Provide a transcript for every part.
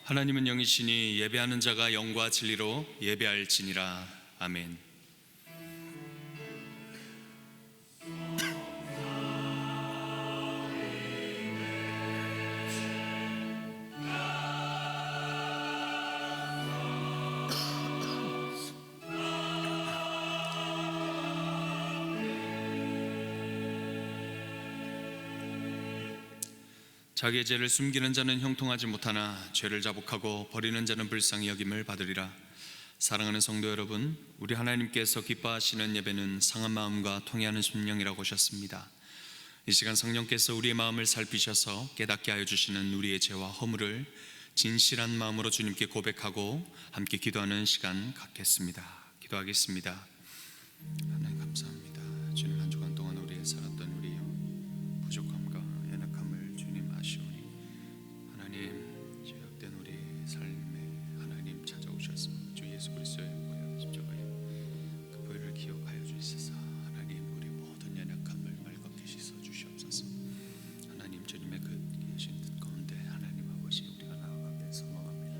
하나님은 영이시니 예배하는 자가 영과 진리로 예배할지니라. 아멘. 자기의 죄를 숨기는 자는 형통하지 못하나 죄를 자복하고 버리는 자는 불쌍히 여김을 받으리라. 사랑하는 성도 여러분, 우리 하나님께서 기뻐하시는 예배는 상한 마음과 통회하는 심령이라고 하셨습니다. 이 시간 성령께서 우리의 마음을 살피셔서 깨닫게 하여 주시는 우리의 죄와 허물을 진실한 마음으로 주님께 고백하고 함께 기도하는 시간 갖겠습니다. 기도하겠습니다. 하나님 감사합니다. 주님, 한 주간 동안 우리의 살았던 우리의 부족함과 연약함을 주님 아시오니 하나님, 죄악된 우리 삶에 하나님 찾아오셨습니다. 주 예수 그리스도의 보혈 십자가의 그 보혈을 기억하여 주시소서. 하나님, 우리 모든 연약함을 말겁게 씻어 주시옵소서. 하나님, 주님의 그 계신 뜻 가운데 하나님 아버지, 우리가 나아가길 소망합니다.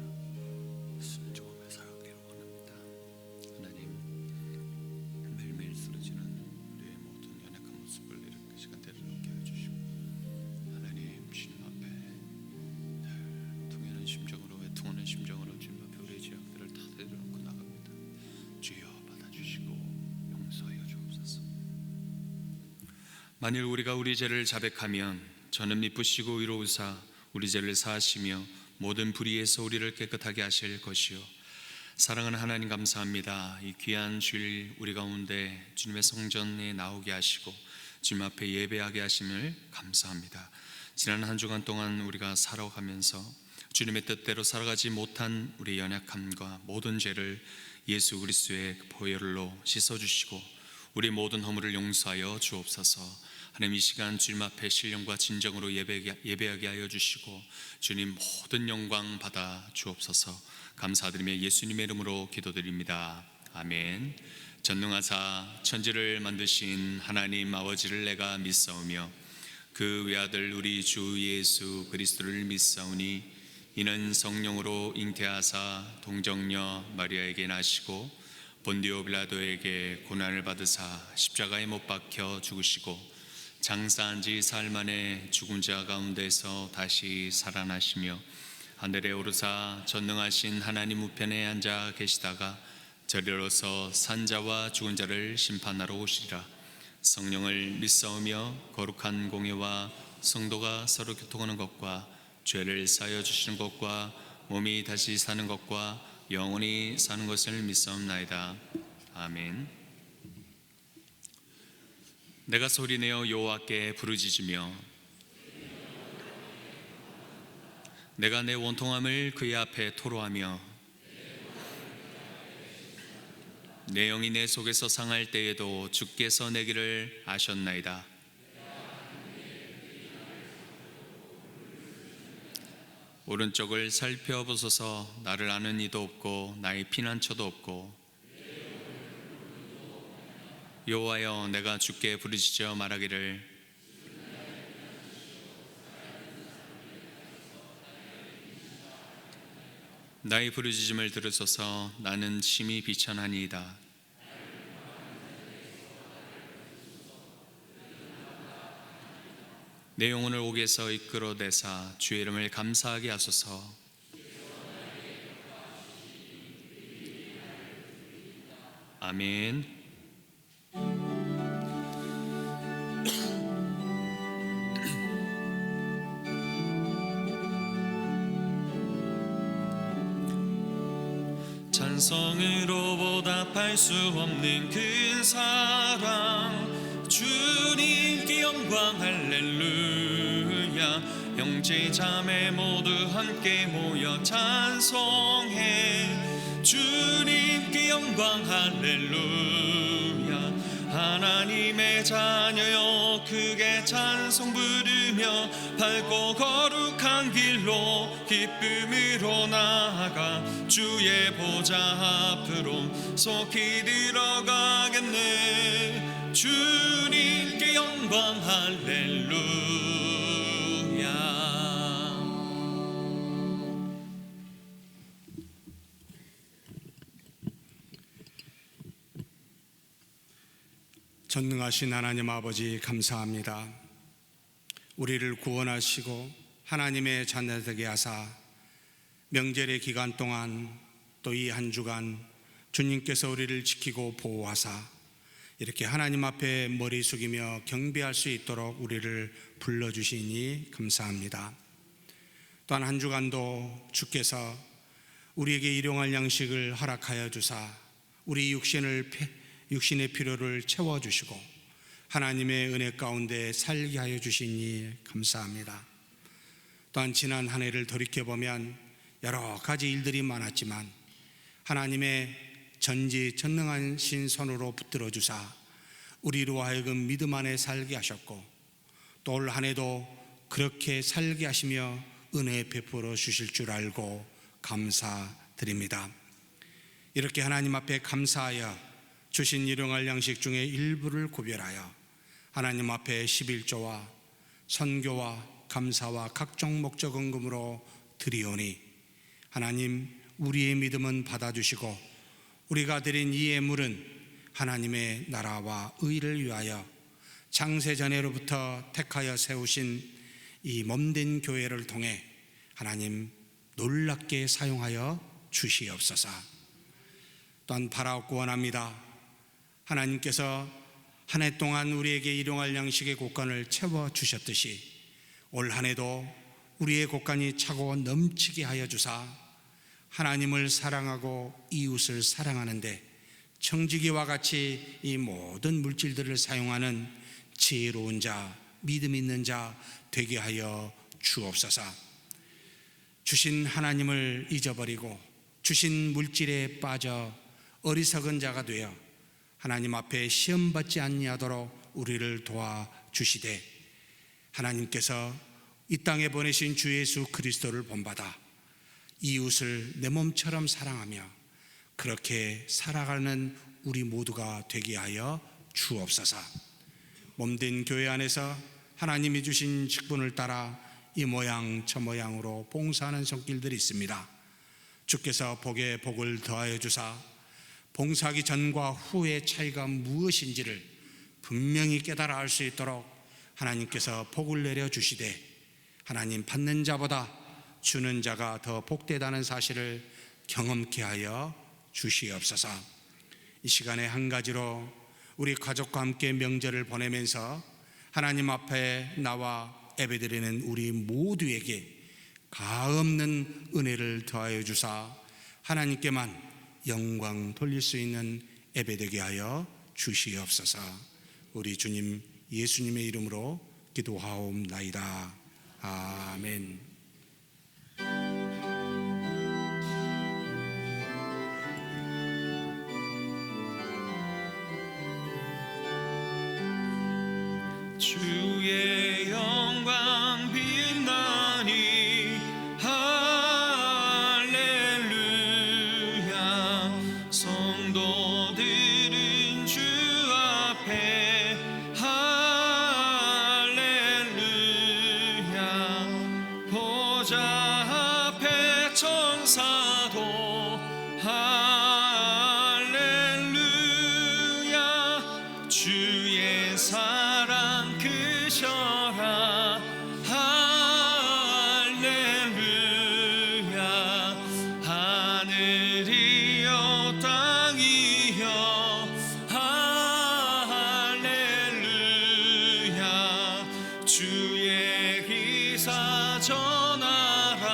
순종하며 살아가기를 원합니다. 하나님, 매일매일 쓰러지는 우리의 모든 연약한 모습을 이렇게 시간대를 얻게 해주시고 하나님, 주님 앞에 늘 통하는 심정으로, 애통하는 심정으로 주님 앞에 우리의 죄악들을 다 내려놓고 나갑니다. 주여 받아주시고 용서하여 주옵소서. 만일 우리가 우리 죄를 자백하면 저는 미쁘시고 의로우사 우리 죄를 사하시며 모든 불의에서 우리를 깨끗하게 하실 것이요. 사랑하는 하나님, 감사합니다. 이 귀한 주일 우리 가운데 주님의 성전에 나오게 하시고 주님 앞에 예배하게 하심을 감사합니다. 지난 한 주간 동안 우리가 살아가면서 주님의 뜻대로 살아가지 못한 우리의 연약함과 모든 죄를 예수 그리스도의 보혈로 씻어주시고 우리 모든 허물을 용서하여 주옵소서. 하나님, 이 시간 주님 앞에 신령과 진정으로 예배하게 하여 주시고 주님 모든 영광 받아 주옵소서. 감사드리며 예수님의 이름으로 기도드립니다. 아멘. 전능하사 천지를 만드신 하나님 아버지를 내가 믿사오며 그 외아들 우리 주 예수 그리스도를 믿사오니 이는 성령으로 잉태하사 동정녀 마리아에게 나시고 본디오 빌라도에게 고난을 받으사 십자가에 못 박혀 죽으시고 장사한 지 사흘 만에 죽은 자 가운데서 다시 살아나시며 하늘에 오르사 전능하신 하나님 우편에 앉아 계시다가 저리로서 산자와 죽은 자를 심판하러 오시리라. 성령을 믿사오며 거룩한 공예와 성도가 서로 교통하는 것과 죄를 사하여 주시는 것과 몸이 다시 사는 것과 영원히 사는 것을 믿사옵나이다. 아멘. 내가 소리내어 여호와께 부르짖으며 내가 내 원통함을 그의 앞에 토로하며 내 영이 내 속에서 상할 때에도 주께서 내 길을 아셨나이다. 오른쪽을 살펴보소서. 나를 아는 이도 없고 나의 피난처도 없고. 여호와여, 내가 주께 부르짖어 말하기를 나의 부르짖음을 들으소서. 나는 심히 비천하니이다. 내 영혼을 옥에서 이끌어내사 주의 이름을 감사하게 하소서. 아멘. 찬성으로 보답할 수 없는 그 사랑, 주님께 영광 할렐루야. 형제 자매 모두 함께 모여 찬송해. 주님께 영광 할렐루야. 하나님의 자녀여 크게 찬송 부르며 밝고 거룩한 길로 기쁨으로 나아가 주의 보좌 앞으로 속히 들어가겠네. 주님께 영광 할렐루야. 전능하신 하나님 아버지 감사합니다. 우리를 구원하시고 하나님의 자녀 되게 하사 명절의 기간 동안 또 이 한 주간 주님께서 우리를 지키고 보호하사 이렇게 하나님 앞에 머리 숙이며 경배할 수 있도록 우리를 불러주시니 감사합니다. 또한 한 주간도 주께서 우리에게 일용할 양식을 허락하여 주사 우리 육신의 필요를 채워주시고 하나님의 은혜 가운데 살게 하여 주시니 감사합니다. 또한 지난 한 해를 돌이켜보면 여러 가지 일들이 많았지만 하나님의 전지전능하신 손으로 붙들어 주사 우리로 하여금 믿음 안에 살게 하셨고 또 올 한 해도 그렇게 살게 하시며 은혜 베풀어 주실 줄 알고 감사드립니다. 이렇게 하나님 앞에 감사하여 주신 일용할 양식 중에 일부를 구별하여 하나님 앞에 11조와 선교와 감사와 각종 목적 헌금으로 드리오니 하나님 우리의 믿음은 받아주시고 우리가 드린 이 예물은 하나님의 나라와 의를 위하여 창세전에로부터 택하여 세우신 이 몸된 교회를 통해 하나님 놀랍게 사용하여 주시옵소서. 또한 바라옵고 원합니다. 하나님께서 한 해 동안 우리에게 일용할 양식의 곳간을 채워주셨듯이 올 한 해도 우리의 곳간이 차고 넘치게 하여 주사 하나님을 사랑하고 이웃을 사랑하는데 청지기와 같이 이 모든 물질들을 사용하는 지혜로운 자, 믿음 있는 자 되게 하여 주옵소서. 주신 하나님을 잊어버리고 주신 물질에 빠져 어리석은 자가 되어 하나님 앞에 시험받지 아니하도록 우리를 도와주시되 하나님께서 이 땅에 보내신 주 예수 그리스도를 본받아 이웃을 내 몸처럼 사랑하며 그렇게 살아가는 우리 모두가 되게 하여 주옵소서. 몸된 교회 안에서 하나님이 주신 직분을 따라 이 모양 저 모양으로 봉사하는 손길들이 있습니다. 주께서 복에 복을 더하여 주사 봉사하기 전과 후의 차이가 무엇인지를 분명히 깨달아 알 수 있도록 하나님께서 복을 내려 주시되 하나님 받는 자보다 주는 자가 더 복되다는 사실을 경험케 하여 주시옵소서. 이 시간에 한 가지로 우리 가족과 함께 명절을 보내면서 하나님 앞에 나와 예배드리는 우리 모두에게 가없는 은혜를 더하여 주사 하나님께만 영광 돌릴 수 있는 예배되게 하여 주시옵소서. 우리 주님 예수님의 이름으로 기도하옵나이다. 아멘. 주의 영광 빛나니 할렐루야. 성도들은 주 앞에 할렐루야. 보좌 앞에 천사도 할렐루야. 주의 사랑 크셔라 할렐루야. 하늘이여 땅이여 할렐루야. 주의 기사 전하라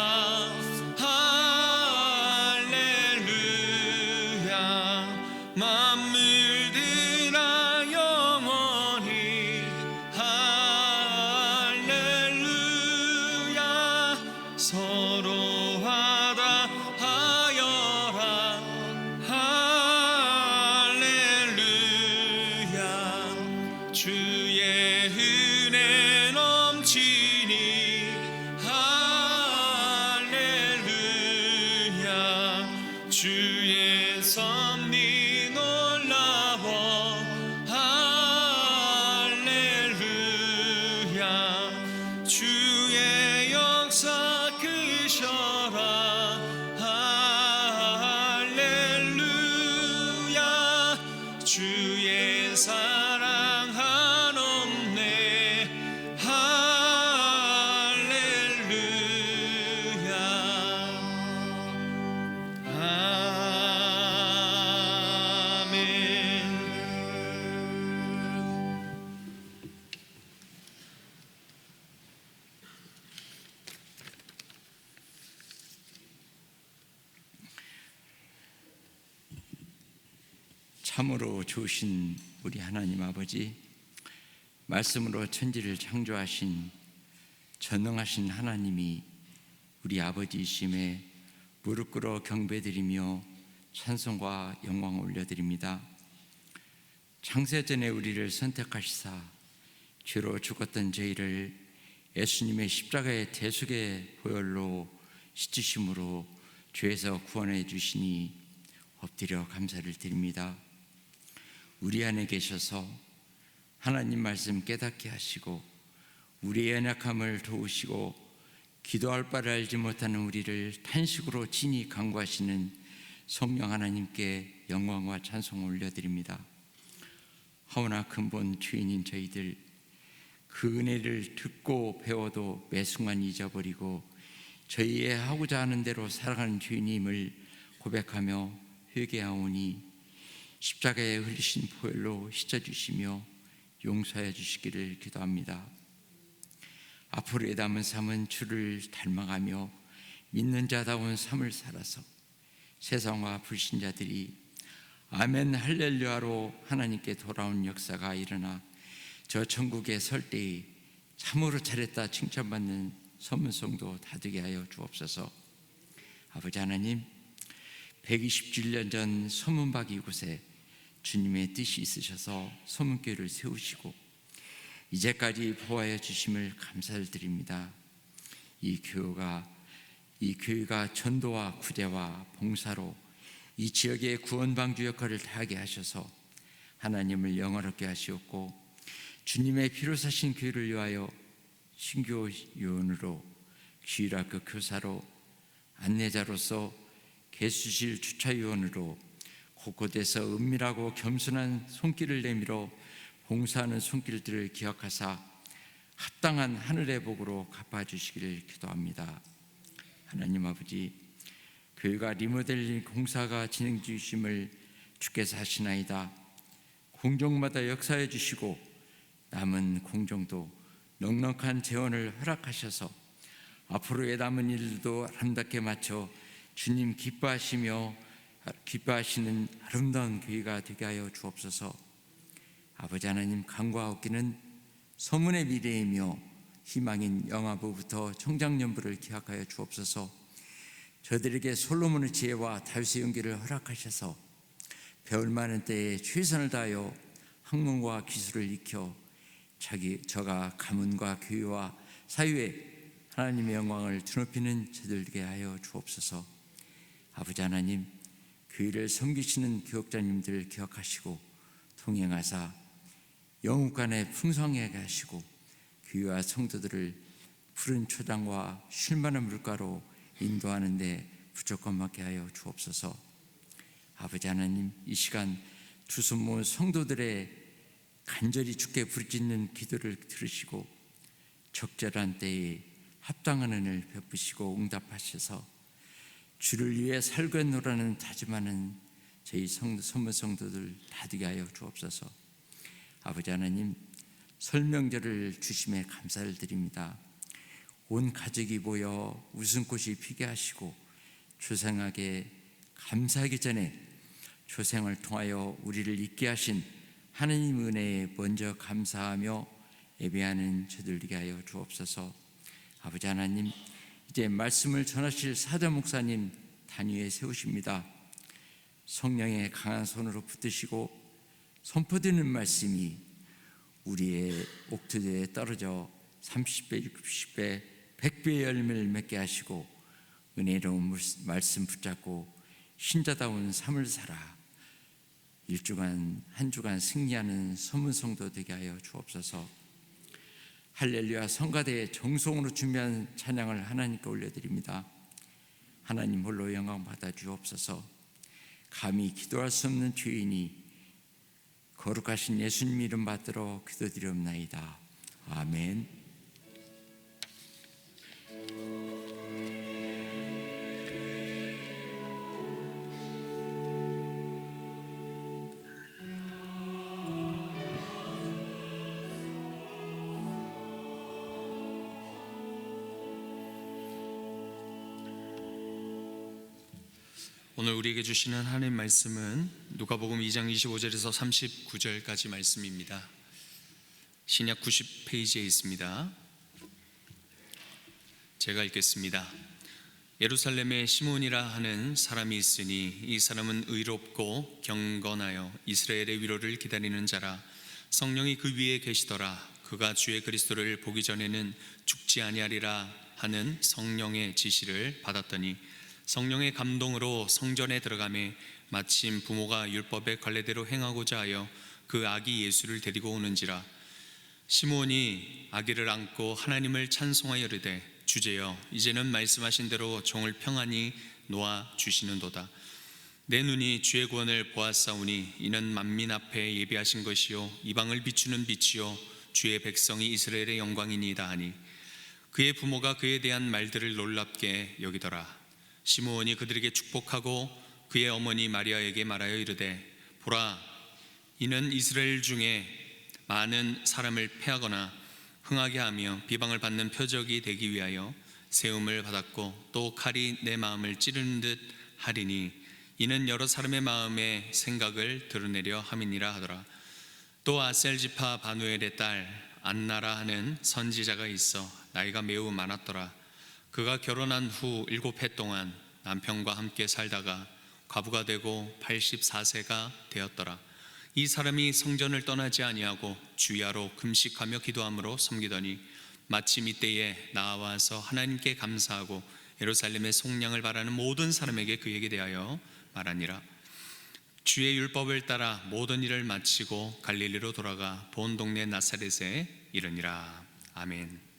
할렐루야. 만물들아 영원히 할렐루야. 서로 화답하여라 할렐루야. 주의 은혜 넘치니 할렐루야. 주의 섭리 놀라워 할렐루야. 주의 역사 크셔라 할렐루야. 주의 사랑 참으로 좋으신 우리 하나님 아버지, 말씀으로 천지를 창조하신 전능하신 하나님이 우리 아버지이심에 무릎 꿇어 경배드리며 찬송과 영광 올려드립니다. 창세전에 우리를 선택하시사 죄로 죽었던 저희를 예수님의 십자가의 대속의 보혈로 씻으심으로 죄에서 구원해 주시니 엎드려 감사를 드립니다. 우리 안에 계셔서 하나님 말씀 깨닫게 하시고 우리의 연약함을 도우시고 기도할 바를 알지 못하는 우리를 탄식으로 친히 간구하시는 성령 하나님께 영광과 찬송을 올려드립니다. 하오나 근본 주인인 저희들, 그 은혜를 듣고 배워도 매 순간 잊어버리고 저희의 하고자 하는 대로 살아가는 주인임을 고백하며 회개하오니 십자가에 흘리신 보혈로 씻어주시며 용서해 주시기를 기도합니다. 앞으로의 남은 삶은 주를 닮아가며 믿는 자다운 삶을 살아서 세상과 불신자들이 아멘 할렐루야로 하나님께 돌아온 역사가 일어나 저 천국에 설 때에 참으로 잘했다 칭찬받는 선문성도 다되게 하여 주옵소서. 아버지 하나님, 127년 전 소문박 이곳에 주님의 뜻이 있으셔서 소문교회를 세우시고 이제까지 보호하여 주심을 감사를 드립니다. 이 교회가 전도와 구제와 봉사로 이 지역의 구원방주 역할을 다하게 하셔서 하나님을 영화롭게 하시었고 주님의 피로 사신 교회를 위하여 신교 요원으로 귀락교 교사로 안내자로서 개수실 주차요원으로 곳곳에서 은밀하고 겸손한 손길을 내밀어 봉사하는 손길들을 기억하사 합당한 하늘의 복으로 갚아주시기를 기도합니다. 하나님 아버지, 교회가 리모델링 공사가 진행 중임을 주께서 하시나이다. 공정마다 역사해 주시고 남은 공정도 넉넉한 재원을 허락하셔서 앞으로의 남은 일도 아름답게 마쳐 주님 기뻐하시는 아름다운 교회가 되게 하여 주옵소서. 아버지 하나님, 간구하옵기는 소문의 미래이며 희망인 영화부부터 청장년부를 기억하여 주옵소서. 저들에게 솔로몬의 지혜와 다윗의 용기를 허락하셔서 배울 많은 때에 최선을 다하여 학문과 기술을 익혀 저가 가문과 교회와 사회에 하나님의 영광을 드높이는 저들에게 하여 주옵소서. 아버지 하나님, 교회를 섬기시는 교역자님들 기억하시고 통행하사 영육간에 풍성하게 하시고 교회와 성도들을 푸른 초장과 쉴만한 물가로 인도하는 데 부족함 받게 하여 주옵소서. 아버지 하나님, 이 시간 두손 모은 성도들의 간절히 주께 부르짖는 기도를 들으시고 적절한 때에 합당한 은혜를 베푸시고 응답하셔서 주를 위해 살겠노라는 다짐하는 저희 선물 성도들 다되게 하여 주옵소서. 아버지 하나님, 설명절을 주심에 감사를 드립니다. 온 가족이 모여 웃음꽃이 피게 하시고 초생하게 감사하기 전에 초생을 통하여 우리를 있게 하신 하나님 은혜에 먼저 감사하며 예배하는 저들 되게 하여 주옵소서. 아버지 하나님, 이제 말씀을 전하실 사자 목사님 단위에 세우십니다. 성령의 강한 손으로 붙드시고 선포되는 말씀이 우리의 옥토대에 떨어져 30배, 60배, 100배의 열매를 맺게 하시고 은혜로운 말씀 붙잡고 신자다운 삶을 살아 한 주간 승리하는 소문성도 되게 하여 주옵소서. 할렐루야 성가대의 정성으로 준비한 찬양을 하나님께 올려드립니다. 하나님 홀로 영광 받아 주옵소서. 감히 기도할 수 없는 죄인이 거룩하신 예수님 이름 받들어 기도드리옵나이다. 아멘. 오늘 우리에게 주시는 하나님 말씀은 누가복음 2장 25절에서 39절까지 말씀입니다. 신약 90페이지에 있습니다. 제가 읽겠습니다. 예루살렘에 시몬이라 하는 사람이 있으니 이 사람은 의롭고 경건하여 이스라엘의 위로를 기다리는 자라. 성령이 그 위에 계시더라. 그가 주의 그리스도를 보기 전에는 죽지 아니하리라 하는 성령의 지시를 받았더니 성령의 감동으로 성전에 들어가매 마침 부모가 율법의 관례대로 행하고자 하여 그 아기 예수를 데리고 오는지라. 시므온이 아기를 안고 하나님을 찬송하여 이르되 주제여 이제는 말씀하신 대로 종을 평안히 놓아 주시는도다. 내 눈이 주의 구원을 보았사오니 이는 만민 앞에 예비하신 것이요 이방을 비추는 빛이요 주의 백성이 이스라엘의 영광이니이다 하니 그의 부모가 그에 대한 말들을 놀랍게 여기더라. 시므온이 그들에게 축복하고 그의 어머니 마리아에게 말하여 이르되 보라 이는 이스라엘 중에 많은 사람을 패하거나 흥하게 하며 비방을 받는 표적이 되기 위하여 세움을 받았고 또 칼이 내 마음을 찌르는 듯 하리니 이는 여러 사람의 마음의 생각을 드러내려 함이니라 하더라. 또 아셀지파 바누엘의 딸 안나라 하는 선지자가 있어 나이가 매우 많았더라. 그가 결혼한 후 7해 동안 남편과 함께 살다가 과부가 되고 84세가 되었더라. 이 사람이 성전을 떠나지 아니하고 주야로 금식하며 기도함으로 섬기더니 마침 이때에 나와서 하나님께 감사하고 예루살렘의 속량을 바라는 모든 사람에게 그에게 대하여 말하니라. 주의 율법을 따라 모든 일을 마치고 갈릴리로 돌아가 본 동네 나사렛에 이르니라. 아멘.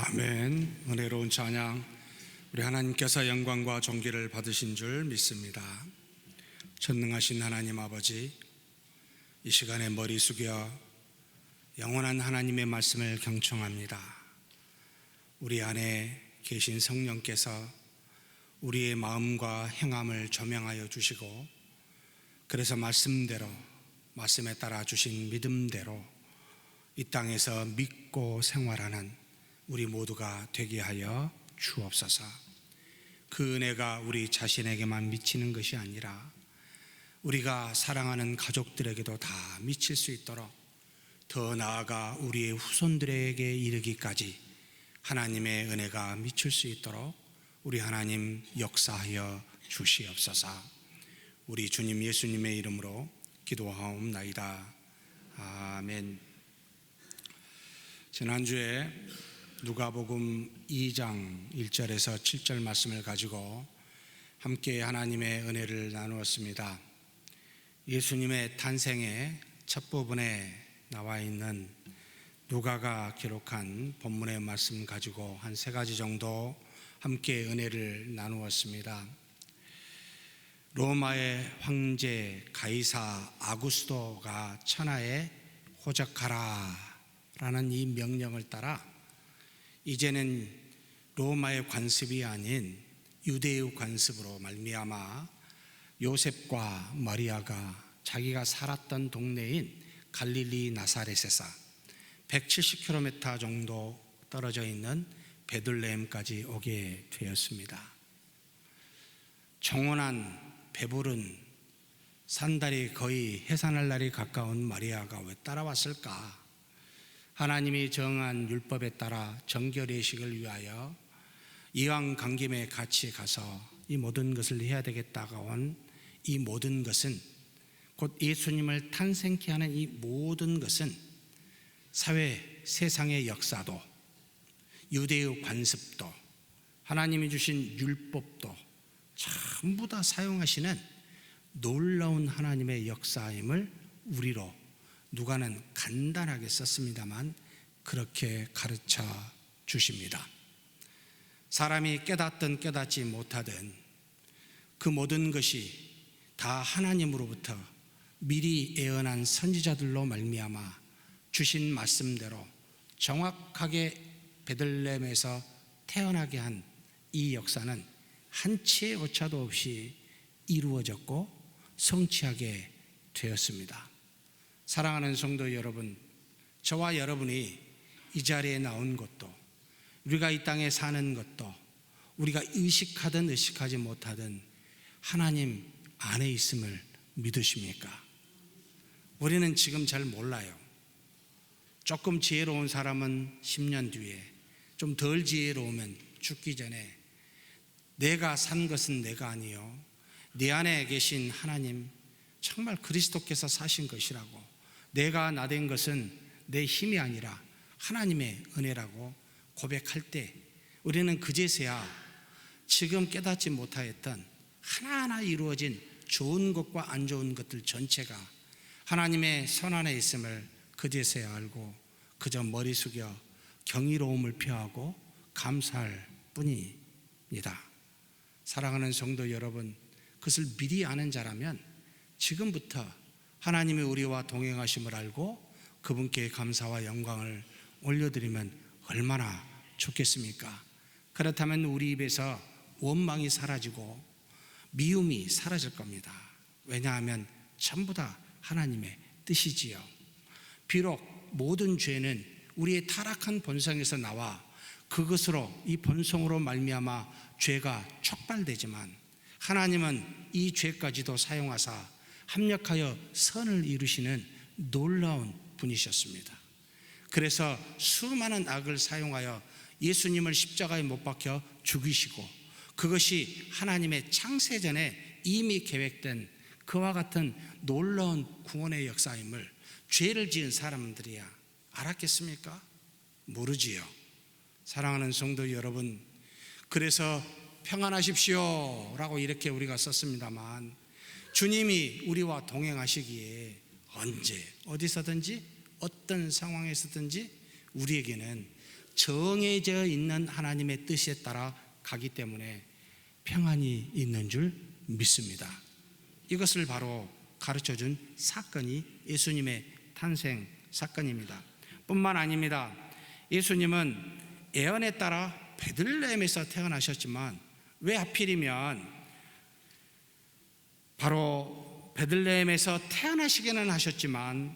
아멘. 은혜로운 찬양 우리 하나님께서 영광과 존귀를 받으신 줄 믿습니다. 전능하신 하나님 아버지, 이 시간에 머리 숙여 영원한 하나님의 말씀을 경청합니다. 우리 안에 계신 성령께서 우리의 마음과 행함을 조명하여 주시고 그래서 말씀대로 말씀에 따라 주신 믿음대로 이 땅에서 믿고 생활하는 우리 모두가 되게 하여 주옵소서. 그 은혜가 우리 자신에게만 미치는 것이 아니라 우리가 사랑하는 가족들에게도 다 미칠 수 있도록 더 나아가 우리의 후손들에게 이르기까지 하나님의 은혜가 미칠 수 있도록 우리 하나님 역사하여 주시옵소서. 우리 주님 예수님의 이름으로 기도하옵나이다. 아멘. 지난주에 누가복음 2장 1절에서 7절 말씀을 가지고 함께 하나님의 은혜를 나누었습니다. 예수님의 탄생의 첫 부분에 나와 있는 누가가 기록한 본문의 말씀 가지고 한 세 가지 정도 함께 은혜를 나누었습니다. 로마의 황제 가이사 아구스토가 천하에 호적하라 라는 이 명령을 따라 이제는 로마의 관습이 아닌 유대의 관습으로 말미암아 요셉과 마리아가 자기가 살았던 동네인 갈릴리 나사렛에서 170km 정도 떨어져 있는 베들레헴까지 오게 되었습니다. 청혼한 배부른 산달이 거의 해산할 날이 가까운 마리아가 왜 따라왔을까? 하나님이 정한 율법에 따라 정결의식을 위하여 이왕 간 김에 같이 가서 이 모든 것을 해야 되겠다가 온 이 모든 것은 곧 예수님을 탄생케 하는 이 모든 것은 사회 세상의 역사도 유대의 관습도 하나님이 주신 율법도 전부 다 사용하시는 놀라운 하나님의 역사임을 우리로 누가는 간단하게 썼습니다만 그렇게 가르쳐 주십니다. 사람이 깨닫든 깨닫지 못하든 그 모든 것이 다 하나님으로부터 미리 예언한 선지자들로 말미암아 주신 말씀대로 정확하게 베들레헴에서 태어나게 한 이 역사는 한치의 오차도 없이 이루어졌고 성취하게 되었습니다. 사랑하는 성도 여러분, 저와 여러분이 이 자리에 나온 것도 우리가 이 땅에 사는 것도 우리가 의식하든 의식하지 못하든 하나님 안에 있음을 믿으십니까? 우리는 지금 잘 몰라요. 조금 지혜로운 사람은 10년 뒤에, 좀 덜 지혜로우면 죽기 전에 내가 산 것은 내가 아니요 내 안에 계신 하나님 정말 그리스도께서 사신 것이라고, 내가 나된 것은 내 힘이 아니라 하나님의 은혜라고 고백할 때 우리는 그제서야 지금 깨닫지 못하였던 하나하나 이루어진 좋은 것과 안 좋은 것들 전체가 하나님의 손 안에 있음을 그제서야 알고 그저 머리 숙여 경이로움을 표하고 감사할 뿐입니다. 사랑하는 성도 여러분, 그것을 미리 아는 자라면 지금부터 하나님이 우리와 동행하심을 알고 그분께 감사와 영광을 올려드리면 얼마나 좋겠습니까? 그렇다면 우리 입에서 원망이 사라지고 미움이 사라질 겁니다. 왜냐하면 전부 다 하나님의 뜻이지요. 비록 모든 죄는 우리의 타락한 본성에서 나와 그것으로 이 본성으로 말미암아 죄가 촉발되지만 하나님은 이 죄까지도 사용하사 합력하여 선을 이루시는 놀라운 분이셨습니다. 그래서 수많은 악을 사용하여 예수님을 십자가에 못 박혀 죽이시고 그것이 하나님의 창세전에 이미 계획된 그와 같은 놀라운 구원의 역사임을 죄를 지은 사람들이야 알았겠습니까? 모르지요. 사랑하는 성도 여러분, 그래서 평안하십시오 라고 이렇게 우리가 썼습니다만 주님이 우리와 동행하시기에 언제 어디서든지 어떤 상황에서든지 우리에게는 정해져 있는 하나님의 뜻에 따라 가기 때문에 평안이 있는 줄 믿습니다. 이것을 바로 가르쳐준 사건이 예수님의 탄생 사건입니다. 뿐만 아닙니다. 예수님은 예언에 따라 베들레헴에서 태어나셨지만 왜 하필이면 바로 베들레헴에서 태어나시기는 하셨지만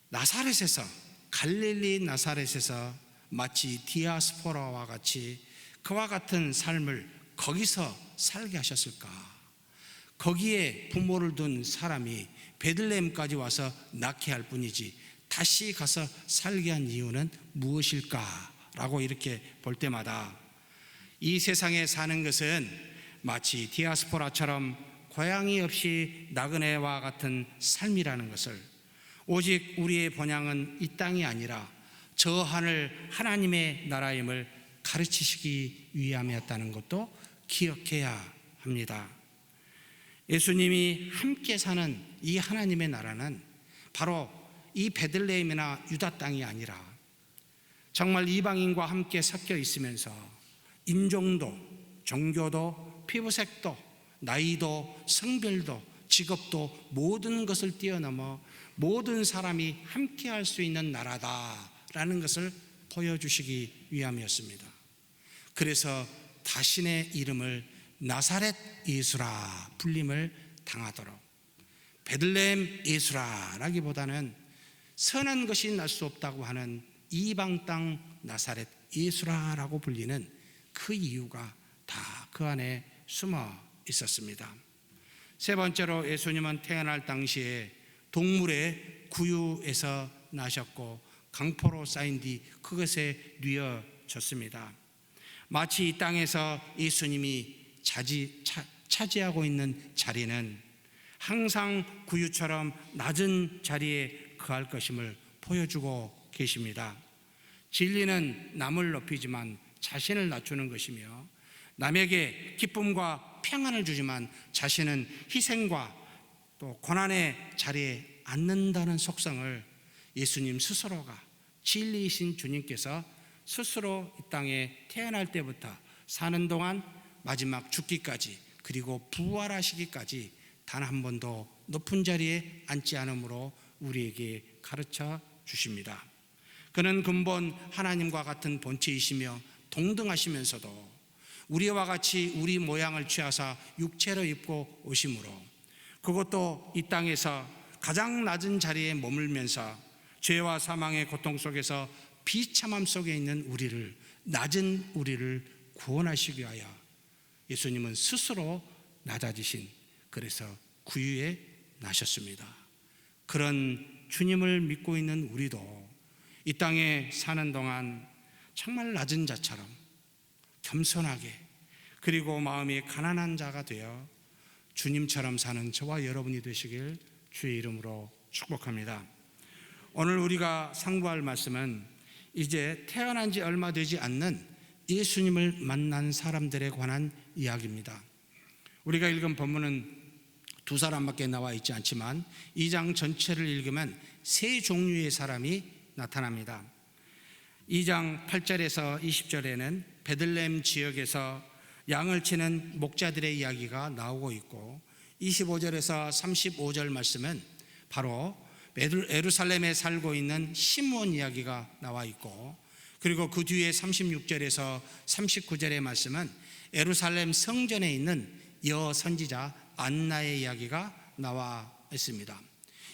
나사렛에서, 갈릴리 나사렛에서 마치 디아스포라와 같이 그와 같은 삶을 거기서 살게 하셨을까? 거기에 부모를 둔 사람이 베들레헴까지 와서 낳게 할 뿐이지 다시 가서 살게 한 이유는 무엇일까라고 이렇게 볼 때마다 이 세상에 사는 것은 마치 디아스포라처럼 고향이 없이 나그네와 같은 삶이라는 것을 오직 우리의 본향은 이 땅이 아니라 저 하늘 하나님의 나라임을 가르치시기 위함이었다는 것도 기억해야 합니다. 예수님이 함께 사는 이 하나님의 나라는 바로 이 베들레헴이나 유다 땅이 아니라 정말 이방인과 함께 섞여 있으면서 인종도, 종교도, 피부색도, 나이도, 성별도, 직업도 모든 것을 뛰어넘어 모든 사람이 함께 할 수 있는 나라다라는 것을 보여주시기 위함이었습니다. 그래서 자신의 이름을 나사렛 예수라 불림을 당하도록, 베들레헴 예수라라기보다는 선한 것이 날 수 없다고 하는 이방 땅 나사렛 예수라라고 불리는 그 이유가 다 그 안에 숨어 있었습니다. 세 번째로, 예수님은 태어날 당시에 동물의 구유에서 나셨고 강포로 쌓인 뒤 그것에 뉘어졌습니다. 마치 이 땅에서 예수님이 차지하고 있는 자리는 항상 구유처럼 낮은 자리에 거할 것임을 보여주고 계십니다. 진리는 남을 높이지만 자신을 낮추는 것이며, 남에게 기쁨과 평안을 주지만 자신은 희생과 또 고난의 자리에 앉는다는 속성을 예수님 스스로가, 진리이신 주님께서 스스로 이 땅에 태어날 때부터 사는 동안 마지막 죽기까지, 그리고 부활하시기까지 단 한 번도 높은 자리에 앉지 않으므로 우리에게 가르쳐 주십니다. 그는 근본 하나님과 같은 본체이시며 동등하시면서도 우리와 같이 우리 모양을 취하사 육체로 입고 오심으로, 그것도 이 땅에서 가장 낮은 자리에 머물면서 죄와 사망의 고통 속에서 비참함 속에 있는 우리를, 낮은 우리를 구원하시기 위하여 예수님은 스스로 낮아지신, 그래서 구유에 나셨습니다. 그런 주님을 믿고 있는 우리도 이 땅에 사는 동안 정말 낮은 자처럼 겸손하게, 그리고 마음이 가난한 자가 되어 주님처럼 사는 저와 여러분이 되시길 주의 이름으로 축복합니다. 오늘 우리가 상고할 말씀은 이제 태어난 지 얼마 되지 않는 예수님을 만난 사람들에 관한 이야기입니다. 우리가 읽은 본문은 두 사람밖에 나와 있지 않지만 2장 전체를 읽으면 세 종류의 사람이 나타납니다. 2장 8절에서 20절에는 베들레헴 지역에서 양을 치는 목자들의 이야기가 나오고 있고, 25절에서 35절 말씀은 바로 예루살렘에 살고 있는 시므온 이야기가 나와 있고, 그리고 그 뒤에 36절에서 39절의 말씀은 예루살렘 성전에 있는 여선지자 안나의 이야기가 나와 있습니다.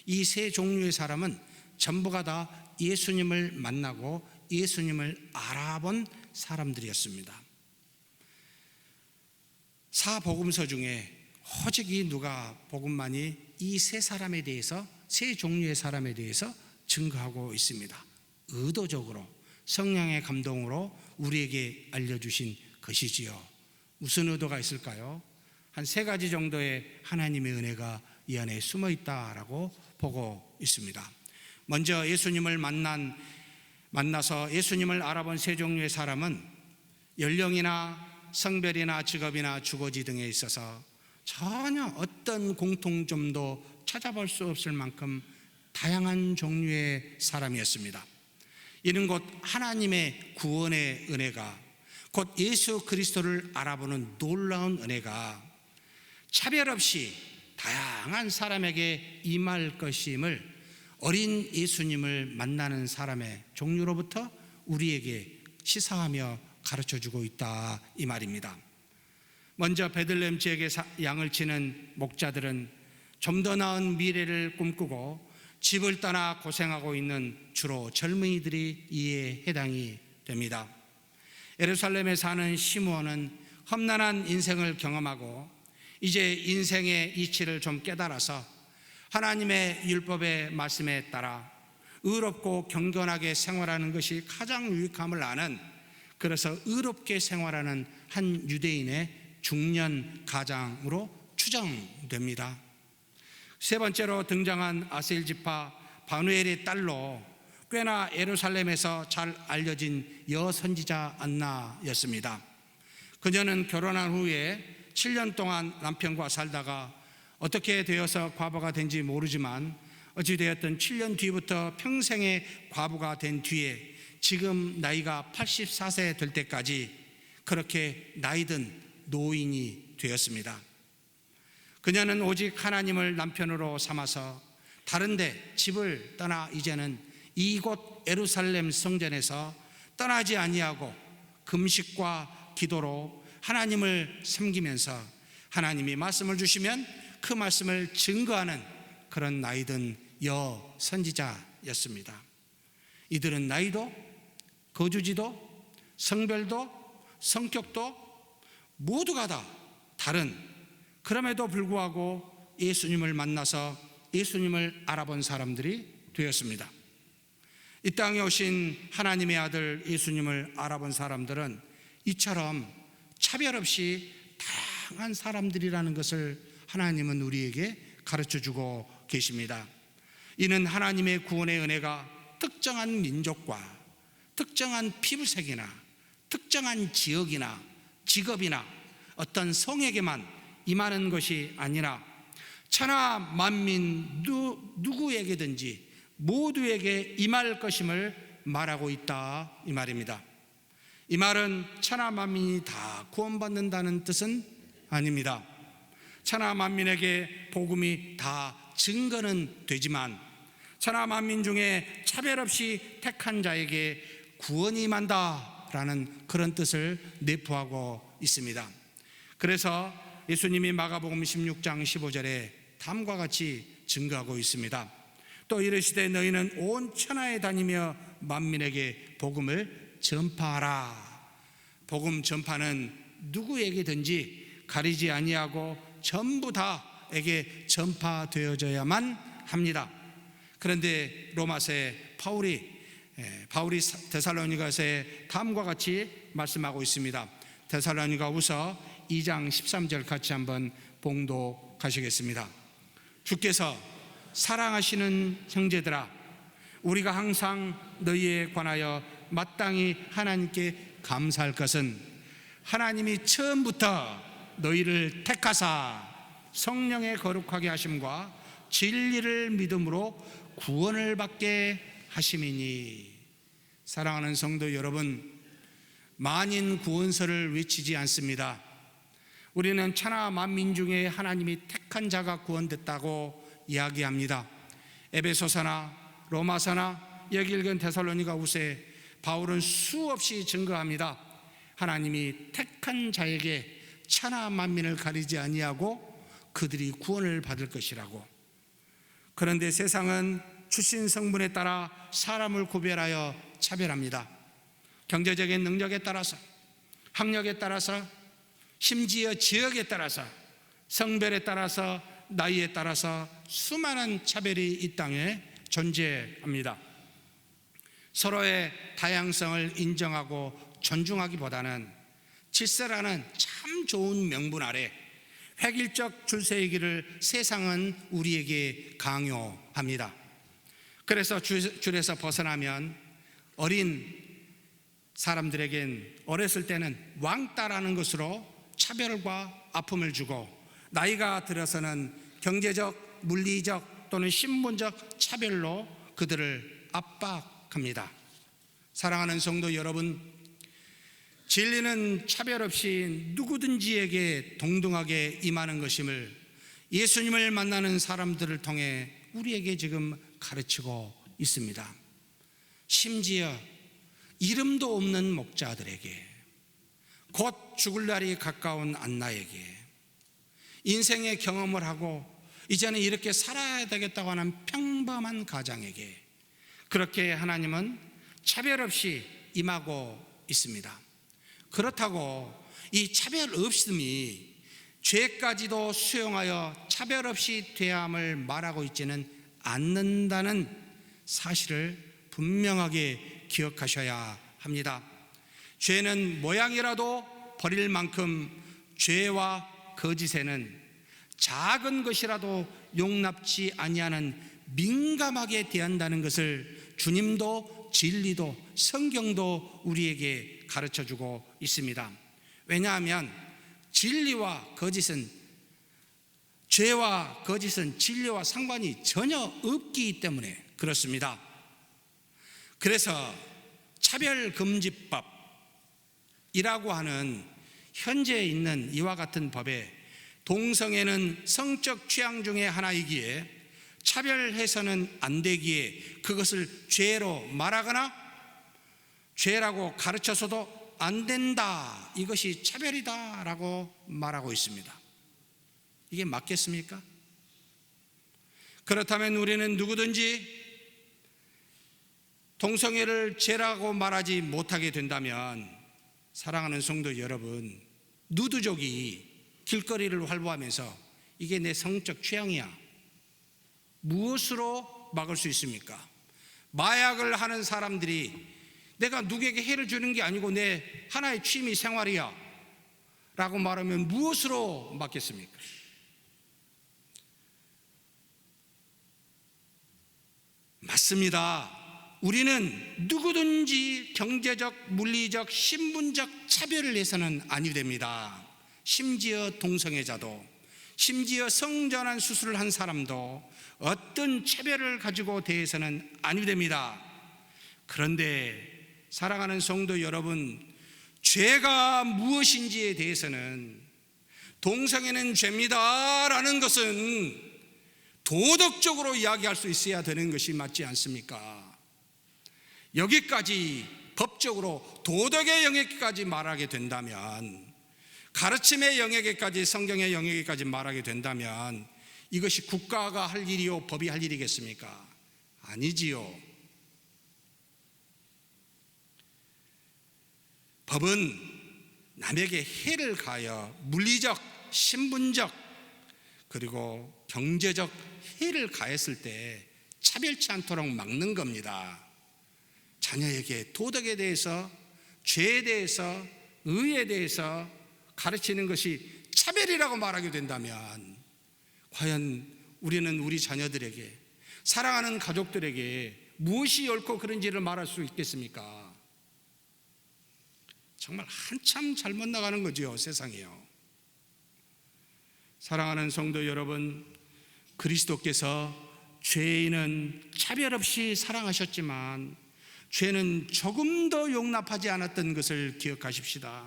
이 세 종류의 사람은 전부가 다 예수님을 만나고 예수님을 알아본 사람들이었습니다. 사복음서 중에 오직 이 누가복음만이 이 세 사람에 대해서, 세 종류의 사람에 대해서 증거하고 있습니다. 의도적으로 성령의 감동으로 우리에게 알려주신 것이지요. 무슨 의도가 있을까요? 한 세 가지 정도의 하나님의 은혜가 이 안에 숨어 있다라고 보고 있습니다. 먼저 예수님을 만나서 예수님을 알아본 세 종류의 사람은 연령이나 성별이나 직업이나 주거지 등에 있어서 전혀 어떤 공통점도 찾아볼 수 없을 만큼 다양한 종류의 사람이었습니다. 이는 곧 하나님의 구원의 은혜가, 곧 예수 그리스도를 알아보는 놀라운 은혜가 차별 없이 다양한 사람에게 임할 것임을 어린 예수님을 만나는 사람의 종류로부터 우리에게 시사하며 가르쳐주고 있다, 이 말입니다. 먼저 베들레헴 지역에 양을 치는 목자들은 좀 더 나은 미래를 꿈꾸고 집을 떠나 고생하고 있는 주로 젊은이들이 이에 해당이 됩니다. 예루살렘에 사는 시므온은 험난한 인생을 경험하고 이제 인생의 이치를 좀 깨달아서 하나님의 율법의 말씀에 따라 의롭고 경건하게 생활하는 것이 가장 유익함을 아는, 그래서 의롭게 생활하는 한 유대인의 중년 가장으로 추정됩니다. 세 번째로 등장한 아셀 지파 바누엘의 딸로 꽤나 예루살렘에서 잘 알려진 여선지자 안나였습니다. 그녀는 결혼한 후에 7년 동안 남편과 살다가 어떻게 되어서 과부가 된지 모르지만 어찌되었든 7년 뒤부터 평생의 과부가 된 뒤에 지금 나이가 84세 될 때까지 그렇게 나이든 노인이 되었습니다. 그녀는 오직 하나님을 남편으로 삼아서 다른데 집을 떠나 이제는 이곳 예루살렘 성전에서 떠나지 아니하고 금식과 기도로 하나님을 섬기면서 하나님이 말씀을 주시면 그 말씀을 증거하는 그런 나이든 여선지자였습니다. 이들은 나이도 거주지도 성별도 성격도 모두가 다 다른, 그럼에도 불구하고 예수님을 만나서 예수님을 알아본 사람들이 되었습니다. 이 땅에 오신 하나님의 아들 예수님을 알아본 사람들은 이처럼 차별 없이 다양한 사람들이라는 것을 하나님은 우리에게 가르쳐주고 계십니다. 이는 하나님의 구원의 은혜가 특정한 민족과 특정한 피부색이나 특정한 지역이나 직업이나 어떤 성에게만 임하는 것이 아니라 천하 만민 누구에게든지 모두에게 임할 것임을 말하고 있다, 이 말입니다. 이 말은 천하 만민이 다 구원받는다는 뜻은 아닙니다. 천하 만민에게 복음이 다 증거는 되지만 천하 만민 중에 차별 없이 택한 자에게 구원이 임한다라는 그런 뜻을 내포하고 있습니다. 그래서 예수님이 마가복음 16장 15절에 다음과 같이 증거하고 있습니다. 또 이르시되 너희는 온 천하에 다니며 만민에게 복음을 전파하라. 복음 전파는 누구에게든지 가리지 아니하고 전부 다에게 전파되어져야만 합니다. 그런데 로마서에 바울이 데살로니가서에 다음과 같이 말씀하고 있습니다. 데살로니가후서 2장 13절 같이 한번 봉독하시겠습니다. 주께서 사랑하시는 형제들아, 우리가 항상 너희에 관하여 마땅히 하나님께 감사할 것은 하나님이 처음부터 너희를 택하사 성령의 거룩하게 하심과 진리를 믿음으로 구원을 받게 하심이니. 사랑하는 성도 여러분, 만인 구원설을 외치지 않습니다. 우리는 천하 만민 중에 하나님이 택한 자가 구원됐다고 이야기합니다. 에베소서나 로마서나 여기 읽은 데살로니가후서에 바울은 수없이 증거합니다. 하나님이 택한 자에게 천하 만민을 가리지 아니하고 그들이 구원을 받을 것이라고. 그런데 세상은 출신 성분에 따라 사람을 구별하여 차별합니다. 경제적인 능력에 따라서, 학력에 따라서, 심지어 지역에 따라서, 성별에 따라서, 나이에 따라서 수많은 차별이 이 땅에 존재합니다. 서로의 다양성을 인정하고 존중하기보다는 질서라는 참 좋은 명분 아래 획일적 줄서이기를 세상은 우리에게 강요합니다. 그래서 줄에서 벗어나면 어린 사람들에겐 어렸을 때는 왕따라는 것으로 차별과 아픔을 주고, 나이가 들어서는 경제적, 물리적 또는 신분적 차별로 그들을 압박합니다. 사랑하는 성도 여러분, 진리는 차별 없이 누구든지에게 동등하게 임하는 것임을 예수님을 만나는 사람들을 통해 우리에게 지금 가르치고 있습니다. 심지어 이름도 없는 목자들에게, 곧 죽을 날이 가까운 안나에게, 인생의 경험을 하고 이제는 이렇게 살아야 되겠다고 하는 평범한 가장에게 그렇게 하나님은 차별 없이 임하고 있습니다. 그렇다고 이 차별 없음이 죄까지도 수용하여 차별 없이 대함을 말하고 있지는 않는다는 사실을 분명하게 기억하셔야 합니다. 죄는 모양이라도 버릴 만큼 죄와 거짓에는 작은 것이라도 용납지 아니하는 민감하게 대한다는 것을 주님도 진리도 성경도 우리에게 가르쳐주고 있습니다. 왜냐하면 진리와 거짓은, 죄와 거짓은 진리와 상관이 전혀 없기 때문에 그렇습니다. 그래서 차별금지법이라고 하는 현재 있는 이와 같은 법에 동성애는 성적 취향 중에 하나이기에 차별해서는 안 되기에 그것을 죄로 말하거나 죄라고 가르쳐서도 안 된다, 이것이 차별이다라고 말하고 있습니다. 이게 맞겠습니까? 그렇다면 우리는 누구든지 동성애를 죄라고 말하지 못하게 된다면, 사랑하는 성도 여러분, 누드족이 길거리를 활보하면서 이게 내 성적 취향이야, 무엇으로 막을 수 있습니까? 마약을 하는 사람들이 내가 누구에게 해를 주는 게 아니고 내 하나의 취미 생활이야 라고 말하면 무엇으로 막겠습니까? 맞습니다. 우리는 누구든지 경제적, 물리적, 신분적 차별을 해서는 아니 됩니다. 심지어 동성애자도, 심지어 성전환 수술을 한 사람도 어떤 차별을 가지고 대해서는 아니 됩니다. 그런데 사랑하는 성도 여러분, 죄가 무엇인지에 대해서는 동성애는 죄입니다 라는 것은 도덕적으로 이야기할 수 있어야 되는 것이 맞지 않습니까? 여기까지 법적으로 도덕의 영역까지 말하게 된다면, 가르침의 영역에까지, 성경의 영역에까지 말하게 된다면 이것이 국가가 할 일이요 법이 할 일이겠습니까? 아니지요. 법은 남에게 해를 가하여 물리적, 신분적, 그리고 경제적 해를 가했을 때 차별치 않도록 막는 겁니다. 자녀에게 도덕에 대해서, 죄에 대해서, 의에 대해서 가르치는 것이 차별이라고 말하게 된다면 과연 우리는 우리 자녀들에게, 사랑하는 가족들에게 무엇이 옳고 그른지를 말할 수 있겠습니까? 정말 한참 잘못 나가는 거죠, 세상이요. 사랑하는 성도 여러분, 그리스도께서 죄인은 차별 없이 사랑하셨지만 죄는 조금 더 용납하지 않았던 것을 기억하십시다.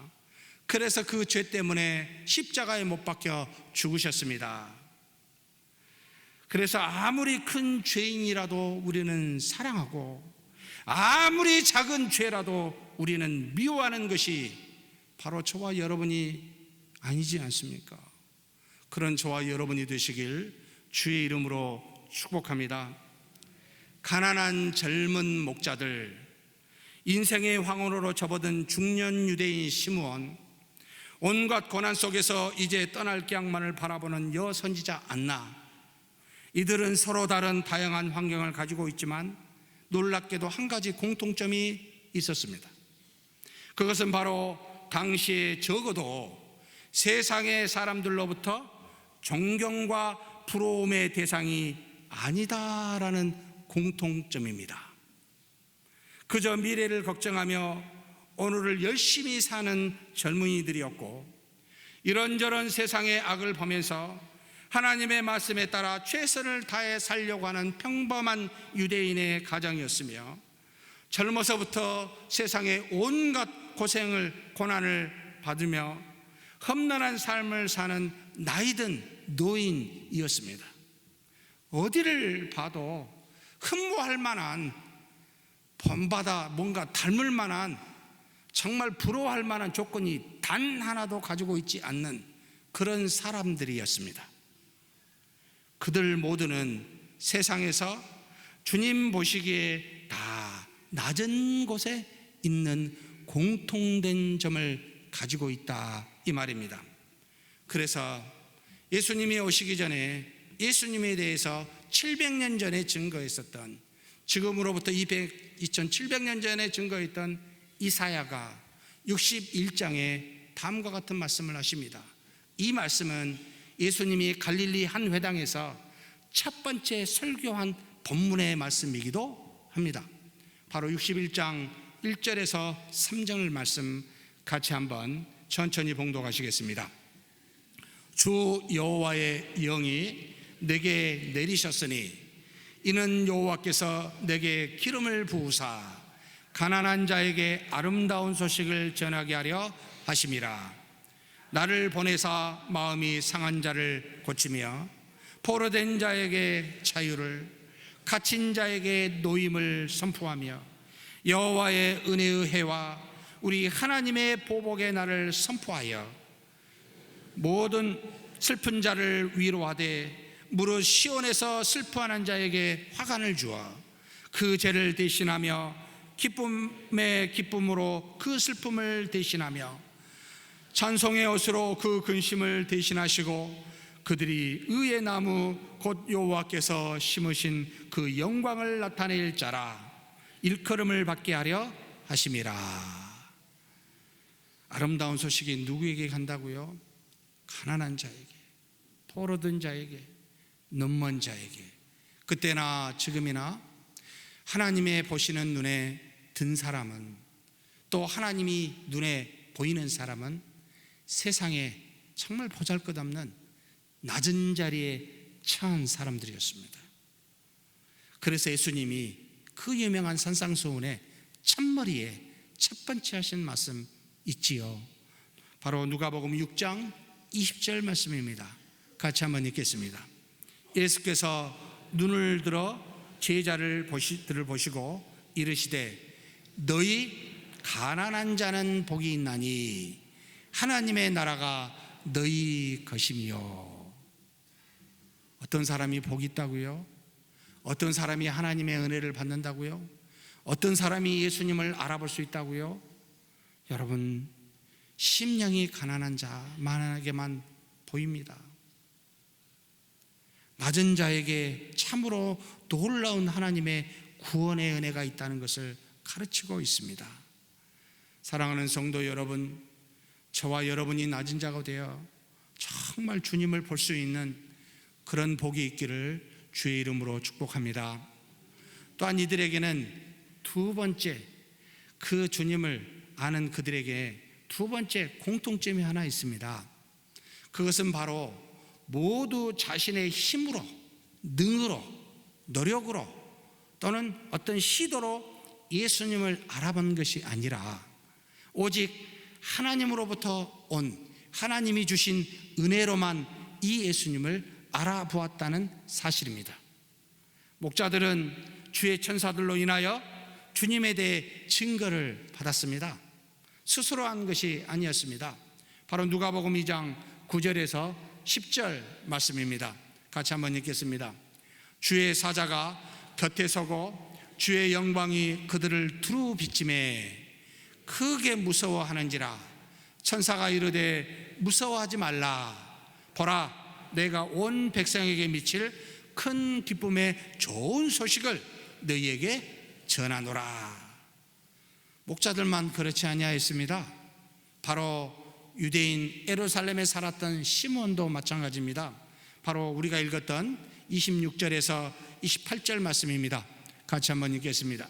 그래서 그 죄 때문에 십자가에 못 박혀 죽으셨습니다. 그래서 아무리 큰 죄인이라도 우리는 사랑하고, 아무리 작은 죄라도 우리는 미워하는 것이 바로 저와 여러분이 아니지 않습니까? 그런 저와 여러분이 되시길 주의 이름으로 축복합니다. 가난한 젊은 목자들, 인생의 황혼으로 접어든 중년 유대인 시므온, 온갖 고난 속에서 이제 떠날 길만을 바라보는 여선지자 안나, 이들은 서로 다른 다양한 환경을 가지고 있지만 놀랍게도 한 가지 공통점이 있었습니다. 그것은 바로 당시에 적어도 세상의 사람들로부터 존경과 부러움의 대상이 아니다라는 공통점입니다. 그저 미래를 걱정하며 오늘을 열심히 사는 젊은이들이었고, 이런저런 세상의 악을 보면서 하나님의 말씀에 따라 최선을 다해 살려고 하는 평범한 유대인의 가정이었으며, 젊어서부터 세상의 온갖 고생을, 고난을 받으며 험난한 삶을 사는 나이든 노인이었습니다. 어디를 봐도 흠모할 만한, 본받아 뭔가 닮을 만한, 정말 부러워할 만한 조건이 단 하나도 가지고 있지 않는 그런 사람들이었습니다. 그들 모두는 세상에서 주님 보시기에 다 낮은 곳에 있는 공통된 점을 가지고 있다, 이 말입니다. 그래서 예수님이 오시기 전에 예수님에 대해서 700년 전에 증거했었던, 지금으로부터 2700년 전에 증거했던 이사야가 61장에 다음과 같은 말씀을 하십니다. 이 말씀은 예수님이 갈릴리 한 회당에서 첫 번째 설교한 본문의 말씀이기도 합니다. 바로 61장 1절에서 3절 말씀 같이 한번 천천히 봉독하시겠습니다. 주 여호와의 영이 내게 내리셨으니 이는 여호와께서 내게 기름을 부으사 가난한 자에게 아름다운 소식을 전하게 하려 하심이라. 나를 보내사 마음이 상한 자를 고치며 포로된 자에게 자유를, 갇힌 자에게 노임을 선포하며 여호와의 은혜의 해와 우리 하나님의 보복의 날을 선포하여 모든 슬픈 자를 위로하되 무릇 시온에서 슬퍼하는 자에게 화관을 주어 그 죄를 대신하며 기쁨의 기쁨으로 그 슬픔을 대신하며 찬송의 옷으로 그 근심을 대신하시고 그들이 의의 나무 곧 여호와께서 심으신 그 영광을 나타낼 자라 일컬음을 받게 하려 하심이라. 아름다운 소식이 누구에게 간다고요? 가난한 자에게, 포로된 자에게, 눈먼 자에게. 그때나 지금이나 하나님의 보시는 눈에 든 사람은, 또 하나님이 눈에 보이는 사람은 세상에 정말 보잘것없는 낮은 자리에 처한 사람들이었습니다. 그래서 예수님이 그 유명한 산상수훈의 첫머리에 첫 번째 하신 말씀 있지요. 바로 누가복음 6장 20절 말씀입니다. 같이 한번 읽겠습니다. 예수께서 눈을 들어 제자들을 보시고 이르시되 너희 가난한 자는 복이 있나니 하나님의 나라가 너희 것이며. 어떤 사람이 복이 있다고요? 어떤 사람이 하나님의 은혜를 받는다고요? 어떤 사람이 예수님을 알아볼 수 있다고요? 여러분, 심령이 가난한 자만에게만 보입니다. 낮은 자에게 참으로 놀라운 하나님의 구원의 은혜가 있다는 것을 가르치고 있습니다. 사랑하는 성도 여러분, 저와 여러분이 낮은 자가 되어 정말 주님을 볼 수 있는 그런 복이 있기를 주의 이름으로 축복합니다. 또한 이들에게는 두 번째, 그 주님을 아는 그들에게 두 번째 공통점이 하나 있습니다. 그것은 바로 모두 자신의 힘으로, 능으로, 노력으로 또는 어떤 시도로 예수님을 알아본 것이 아니라 오직 하나님으로부터 온, 하나님이 주신 은혜로만 이 예수님을 알아보았다는 사실입니다. 목자들은 주의 천사들로 인하여 주님에 대해 증거를 받았습니다. 스스로 한 것이 아니었습니다. 바로 누가복음 2장 9절에서 10절 말씀입니다. 같이 한번 읽겠습니다. 주의 사자가 곁에 서고 주의 영광이 그들을 두루 비치매 크게 무서워하는지라. 천사가 이르되 무서워하지 말라. 보라, 내가 온 백성에게 미칠 큰 기쁨의 좋은 소식을 너희에게 전하노라. 목자들만 그렇지 아니하였습니다. 바로 유대인 예루살렘에 살았던 시몬도 마찬가지입니다. 바로 우리가 읽었던 26절에서 28절 말씀입니다. 같이 한번 읽겠습니다.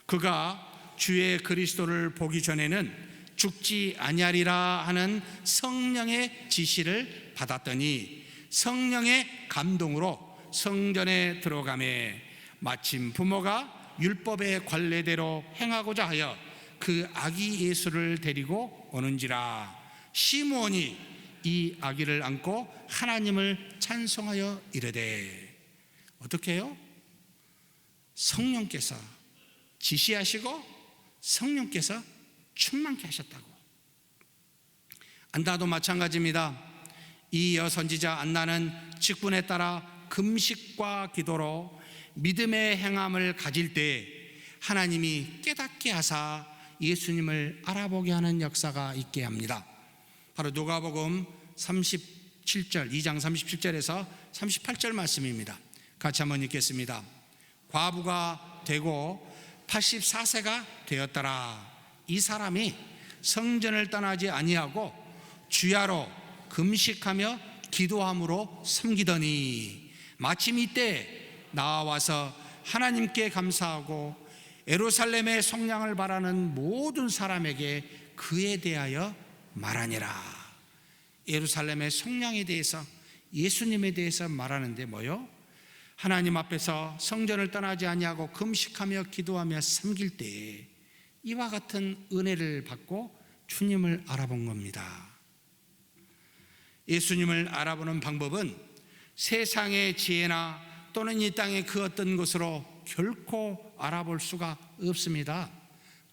그가 주의 그리스도를 보기 전에는 죽지 아니하리라 하는 성령의 지시를 받았더니 성령의 감동으로 성전에 들어가매 마침 부모가 율법의 관례대로 행하고자 하여 그 아기 예수를 데리고 오는지라. 시므온이 이 아기를 안고 하나님을 찬송하여 이르되. 어떻게 해요? 성령께서 지시하시고 성령께서 충만케 하셨다고. 안나도 마찬가지입니다. 이 여선지자 안나는 직분에 따라 금식과 기도로 믿음의 행함을 가질 때 하나님이 깨닫게 하사 예수님을 알아보게 하는 역사가 있게 합니다. 바로 누가복음 37절, 2장 37절에서 38절 말씀입니다. 같이 한번 읽겠습니다. 과부가 되고 84세가 되었더라. 이 사람이 성전을 떠나지 아니하고 주야로 금식하며 기도함으로 섬기더니 마침 이때 나와서 하나님께 감사하고 예루살렘의 속량을 바라는 모든 사람에게 그에 대하여 말하니라. 예루살렘의 속량에 대해서, 예수님에 대해서 말하는데 뭐요? 하나님 앞에서 성전을 떠나지 아니하고 금식하며 기도하며 섬길 때에 이와 같은 은혜를 받고 주님을 알아본 겁니다. 예수님을 알아보는 방법은 세상의 지혜나 또는 이 땅의 그 어떤 것으로 결코 알아볼 수가 없습니다.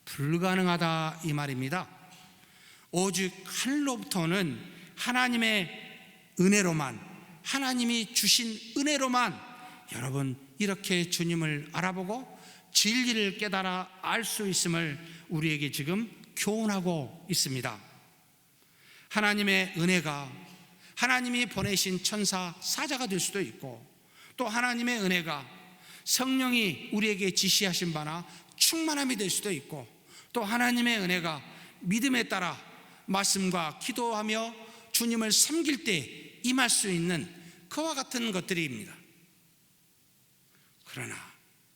불가능하다 이 말입니다. 오직 하늘로부터는 하나님의 은혜로만, 하나님이 주신 은혜로만 여러분 이렇게 주님을 알아보고 진리를 깨달아 알 수 있음을 우리에게 지금 교훈하고 있습니다. 하나님의 은혜가 하나님이 보내신 천사 사자가 될 수도 있고, 또 하나님의 은혜가 성령이 우리에게 지시하신 바나 충만함이 될 수도 있고, 또 하나님의 은혜가 믿음에 따라 말씀과 기도하며 주님을 섬길 때 임할 수 있는 그와 같은 것들입니다. 그러나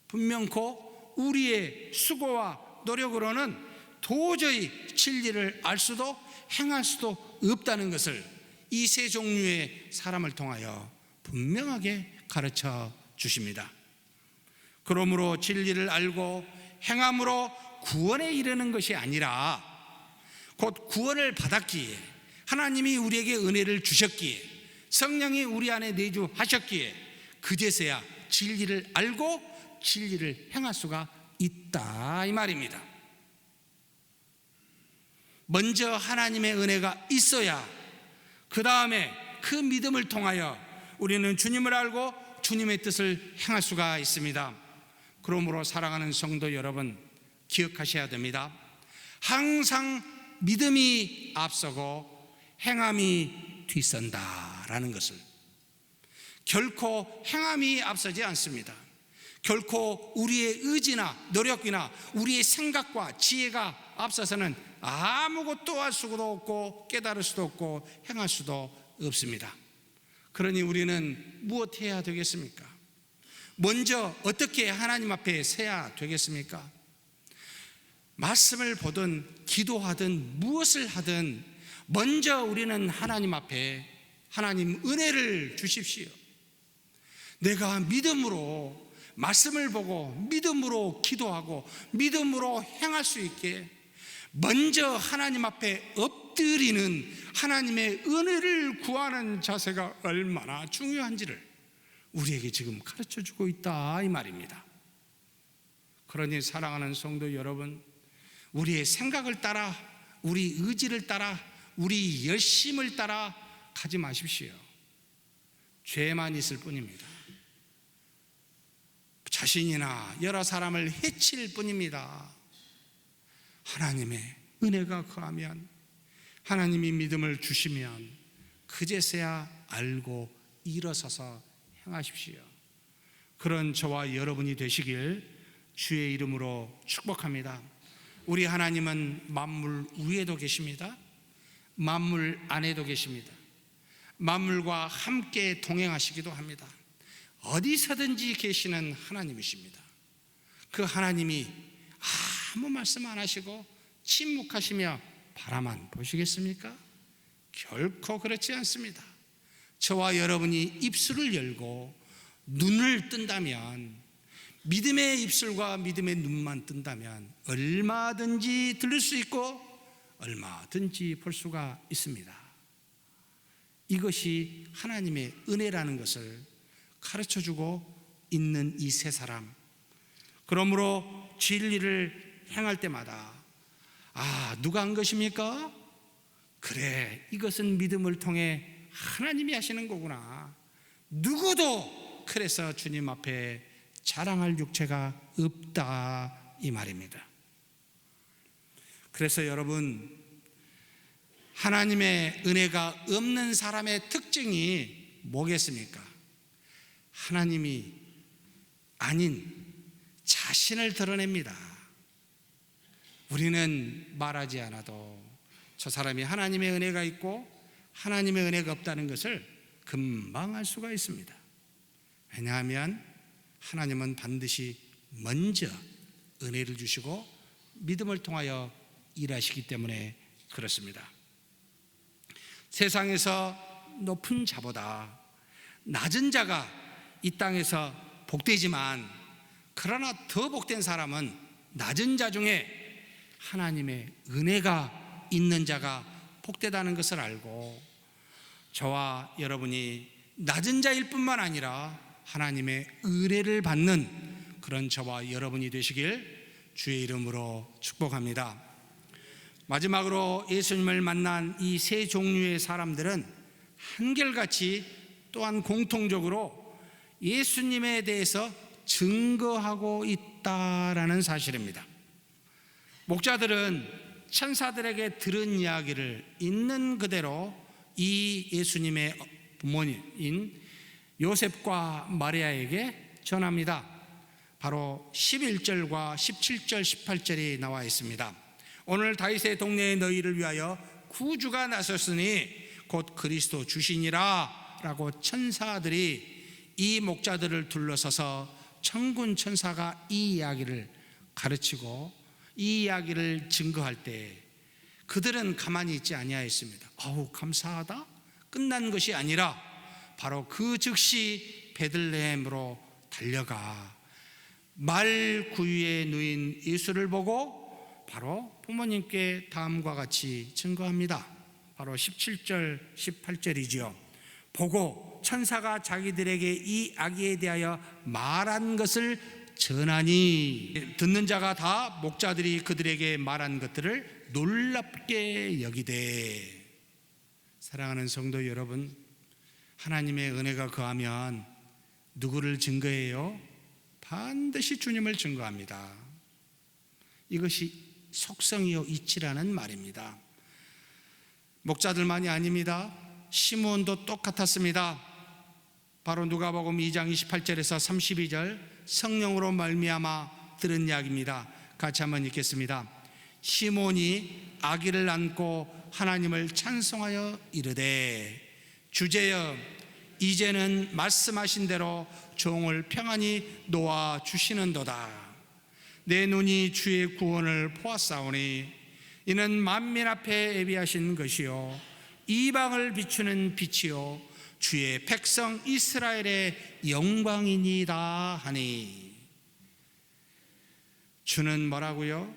분명코 우리의 수고와 노력으로는 도저히 진리를 알 수도 행할 수도 없다는 것을 이 세 종류의 사람을 통하여 분명하게 가르쳐 주십니다. 그러므로 진리를 알고 행함으로 구원에 이르는 것이 아니라 곧 구원을 받았기에, 하나님이 우리에게 은혜를 주셨기에, 성령이 우리 안에 내주하셨기에 그제서야 진리를 알고 진리를 행할 수가 있다 이 말입니다. 먼저 하나님의 은혜가 있어야 그 다음에 그 믿음을 통하여 우리는 주님을 알고 주님의 뜻을 행할 수가 있습니다. 그러므로 사랑하는 성도 여러분, 기억하셔야 됩니다. 항상 믿음이 앞서고 행함이 뒤선다라는 것을. 결코 행함이 앞서지 않습니다. 결코 우리의 의지나 노력이나 우리의 생각과 지혜가 앞서서는 아무것도 할 수도 없고 깨달을 수도 없고 행할 수도 없습니다. 그러니 우리는 무엇 해야 되겠습니까? 먼저 어떻게 하나님 앞에 서야 되겠습니까? 말씀을 보든 기도하든 무엇을 하든 먼저 우리는 하나님 앞에 하나님 은혜를 주십시오. 내가 믿음으로 말씀을 보고 믿음으로 기도하고 믿음으로 행할 수 있게 먼저 하나님 앞에 엎드리는 하나님의 은혜를 구하는 자세가 얼마나 중요한지를 우리에게 지금 가르쳐주고 있다 이 말입니다. 그러니 사랑하는 성도 여러분, 우리의 생각을 따라, 우리 의지를 따라, 우리 열심을 따라 가지 마십시오. 죄만 있을 뿐입니다. 자신이나 여러 사람을 해칠 뿐입니다. 하나님의 은혜가 거하면, 하나님이 믿음을 주시면 그제서야 알고 일어서서 행하십시오. 그런 저와 여러분이 되시길 주의 이름으로 축복합니다. 우리 하나님은 만물 위에도 계십니다. 만물 안에도 계십니다. 만물과 함께 동행하시기도 합니다. 어디서든지 계시는 하나님이십니다. 그 하나님이 아무 말씀 안 하시고 침묵하시며 바라만 보시겠습니까? 결코 그렇지 않습니다. 저와 여러분이 입술을 열고 눈을 뜬다면, 믿음의 입술과 믿음의 눈만 뜬다면 얼마든지 들을 수 있고 얼마든지 볼 수가 있습니다. 이것이 하나님의 은혜라는 것을 가르쳐주고 있는 이 세 사람. 그러므로 진리를 행할 때마다 누가 한 것입니까? 그래, 이것은 믿음을 통해 하나님이 하시는 거구나. 누구도 그래서 주님 앞에 자랑할 육체가 없다 이 말입니다. 그래서 여러분, 하나님의 은혜가 없는 사람의 특징이 뭐겠습니까? 하나님이 아닌 자신을 드러냅니다. 우리는 말하지 않아도 저 사람이 하나님의 은혜가 있고 하나님의 은혜가 없다는 것을 금방 알 수가 있습니다. 왜냐하면 하나님은 반드시 먼저 은혜를 주시고 믿음을 통하여 일하시기 때문에 그렇습니다. 세상에서 높은 자보다 낮은 자가 이 땅에서 복되지만, 그러나 더 복된 사람은 낮은 자 중에 하나님의 은혜가 있는 자가 복되다는 것을 알고, 저와 여러분이 낮은 자일 뿐만 아니라 하나님의 은혜를 받는 그런 저와 여러분이 되시길 주의 이름으로 축복합니다. 마지막으로 예수님을 만난 이 세 종류의 사람들은 한결같이 또한 공통적으로 예수님에 대해서 증거하고 있다라는 사실입니다. 목자들은 천사들에게 들은 이야기를 있는 그대로 이 예수님의 부모님인 요셉과 마리아에게 전합니다. 바로 11절과 17절 18절이 나와 있습니다. 오늘 다윗의 동네에 너희를 위하여 구주가 나섰으니 곧 그리스도 주시니라 라고 천사들이 이 목자들을 둘러서서 천군 천사가 이 이야기를 가르치고 이 이야기를 증거할 때 그들은 가만히 있지 아니하였습니다. 아우 감사하다, 끝난 것이 아니라 바로 그 즉시 베들레헴으로 달려가 말 구유에 누인 예수를 보고 바로 부모님께 다음과 같이 증거합니다. 바로 17절 18절이지요. 보고 천사가 자기들에게 이 아기에 대하여 말한 것을 전하니, 듣는 자가 다 목자들이 그들에게 말한 것들을 놀랍게 여기되. 사랑하는 성도 여러분, 하나님의 은혜가 거하면 누구를 증거해요? 반드시 주님을 증거합니다. 이것이 속성이요 이치라는 말입니다. 목자들만이 아닙니다. 시므온도 똑같았습니다. 바로 누가복음 2장 28절에서 32절 성령으로 말미암아 들은 이야기입니다. 같이 한번 읽겠습니다. 시므온이 아기를 안고 하나님을 찬송하여 이르되, 주제여 이제는 말씀하신 대로 종을 평안히 놓아 주시는도다. 내 눈이 주의 구원을 보았사오니 이는 만민 앞에 예비하신 것이요 이방을 비추는 빛이요 주의 백성 이스라엘의 영광이니이다 하니. 주는 뭐라고요?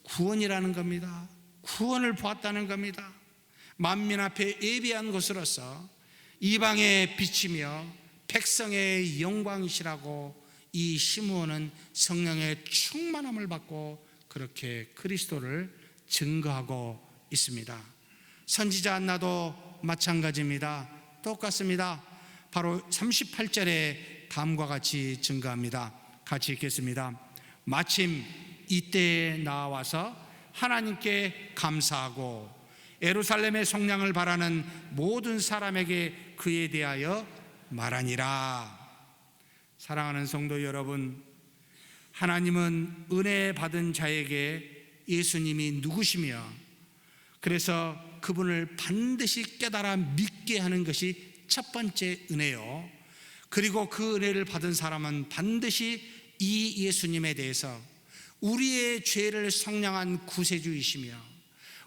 구원이라는 겁니다. 구원을 보았다는 겁니다. 만민 앞에 예비한 것으로서 이방의 빛이며 백성의 영광이시라고 이 시므온은 성령의 충만함을 받고 그렇게 그리스도를 증거하고 있습니다. 선지자 안나도 마찬가지입니다. 똑같습니다. 바로 38절에 다음과 같이 증거합니다. 같이 읽겠습니다. 마침 이때에 나와서 하나님께 감사하고 예루살렘의 속량을 바라는 모든 사람에게 그에 대하여 말하니라. 사랑하는 성도 여러분, 하나님은 은혜 받은 자에게 예수님이 누구시며, 그래서 그분을 반드시 깨달아 믿게 하는 것이 첫 번째 은혜요. 그리고 그 은혜를 받은 사람은 반드시 이 예수님에 대해서 우리의 죄를 속량한 구세주이시며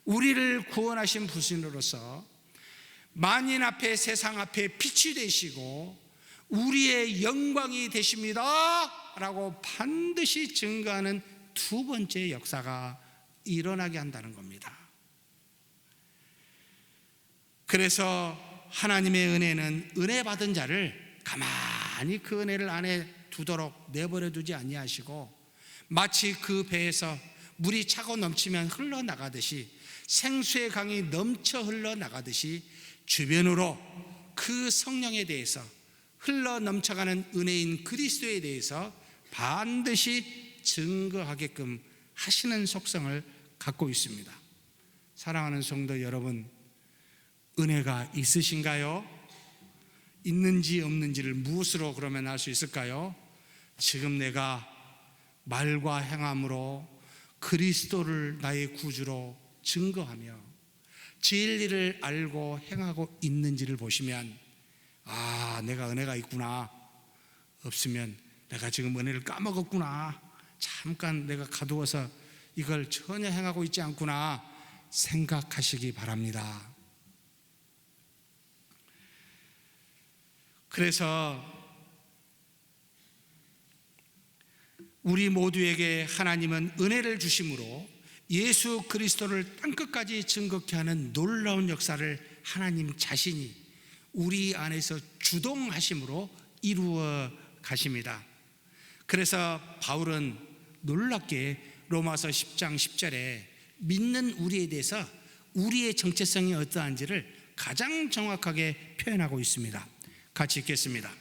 우리를 구원하신 분으로서 만인 앞에 세상 앞에 빛이 되시고 우리의 영광이 되십니다 라고 반드시 증거하는 두 번째 역사가 일어나게 한다는 겁니다. 그래서 하나님의 은혜는 은혜 받은 자를 가만히 그 은혜를 안에 두도록 내버려 두지 아니하시고, 마치 그 배에서 물이 차고 넘치면 흘러나가듯이, 생수의 강이 넘쳐 흘러나가듯이 주변으로 그 성령에 대해서, 흘러 넘쳐가는 은혜인 그리스도에 대해서 반드시 증거하게끔 하시는 속성을 갖고 있습니다. 사랑하는 성도 여러분, 은혜가 있으신가요? 있는지 없는지를 무엇으로 그러면 알 수 있을까요? 지금 내가 말과 행함으로 그리스도를 나의 구주로 증거하며 진리를 알고 행하고 있는지를 보시면, 아, 내가 은혜가 있구나. 없으면 내가 지금 은혜를 까먹었구나, 잠깐 내가 가두어서 이걸 전혀 행하고 있지 않구나 생각하시기 바랍니다. 그래서 우리 모두에게 하나님은 은혜를 주심으로 예수 그리스도를 땅끝까지 증거케 하는 놀라운 역사를 하나님 자신이 우리 안에서 주동하심으로 이루어 가십니다. 그래서 바울은 놀랍게 로마서 10장 10절에 믿는 우리에 대해서 우리의 정체성이 어떠한지를 가장 정확하게 표현하고 있습니다. 같이 읽겠습니다.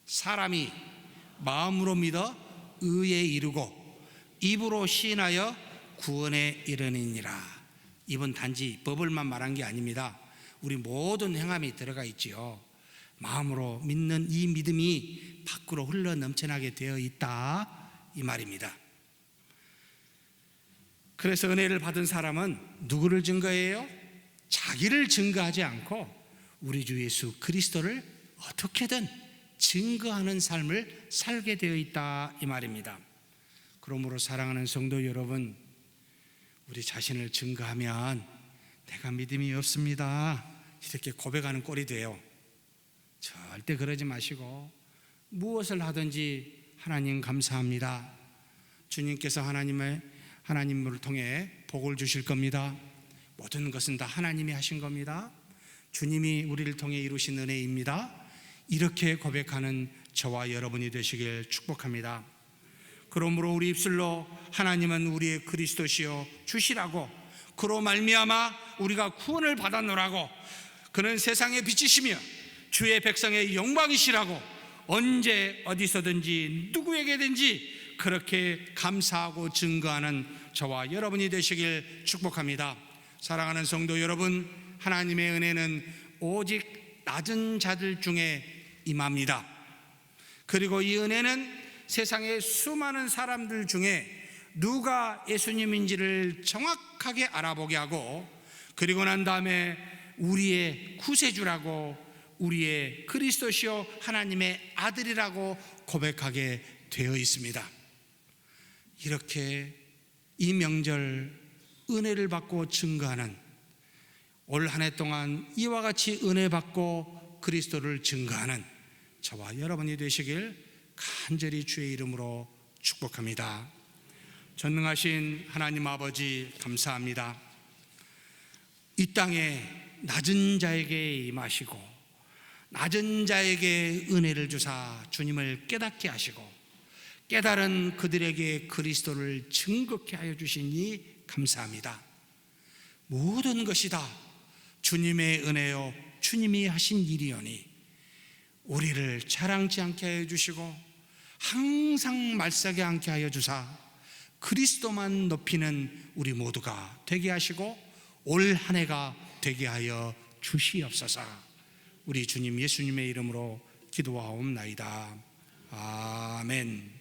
사람이 마음으로 믿어 의에 이르고 입으로 시인하여 구원에 이르느니라. 이번 단지 법을만 말한 게 아닙니다. 우리 모든 행함이 들어가 있지요. 마음으로 믿는 이 믿음이 밖으로 흘러 넘쳐나게 되어 있다, 이 말입니다. 그래서 은혜를 받은 사람은 누구를 증거해요? 자기를 증거하지 않고 우리 주 예수 그리스도를 어떻게든 증거하는 삶을 살게 되어 있다, 이 말입니다. 그러므로 사랑하는 성도 여러분, 우리 자신을 증거하면 내가 믿음이 없습니다 이렇게 고백하는 꼴이 돼요. 절대 그러지 마시고 무엇을 하든지 하나님 감사합니다. 주님께서 하나님을 통해 복을 주실 겁니다. 모든 것은 다 하나님이 하신 겁니다. 주님이 우리를 통해 이루신 은혜입니다. 이렇게 고백하는 저와 여러분이 되시길 축복합니다. 그러므로 우리 입술로 하나님은 우리의 그리스도시요 주시라고, 그로 말미암아 우리가 구원을 받았노라고, 그는 세상의 빛이시며 주의 백성의 영광이시라고 언제 어디서든지 누구에게든지 그렇게 감사하고 증거하는 저와 여러분이 되시길 축복합니다. 사랑하는 성도 여러분, 하나님의 은혜는 오직 낮은 자들 중에 임합니다. 그리고 이 은혜는 세상의 수많은 사람들 중에 누가 예수님인지를 정확하게 알아보게 하고, 그리고 난 다음에 우리의 구세주라고, 우리의 그리스도시요 하나님의 아들이라고 고백하게 되어 있습니다. 이렇게 이 명절 은혜를 받고 증거하는, 올 한 해 동안 이와 같이 은혜 받고 그리스도를 증거하는 저와 여러분이 되시길 간절히 주의 이름으로 축복합니다. 전능하신 하나님 아버지, 감사합니다. 이 땅에 낮은 자에게 임하시고 낮은 자에게 은혜를 주사 주님을 깨닫게 하시고 깨달은 그들에게 그리스도를 증거케 하여 주시니 감사합니다. 모든 것이 다 주님의 은혜요 주님이 하신 일이오니 우리를 자랑치 않게 하여 주시고 항상 말싸게 않게 하여 주사 그리스도만 높이는 우리 모두가 되게 하시고 올 한 해가 되게 하여 주시옵소서. 우리 주님 예수님의 이름으로 기도하옵나이다. 아멘.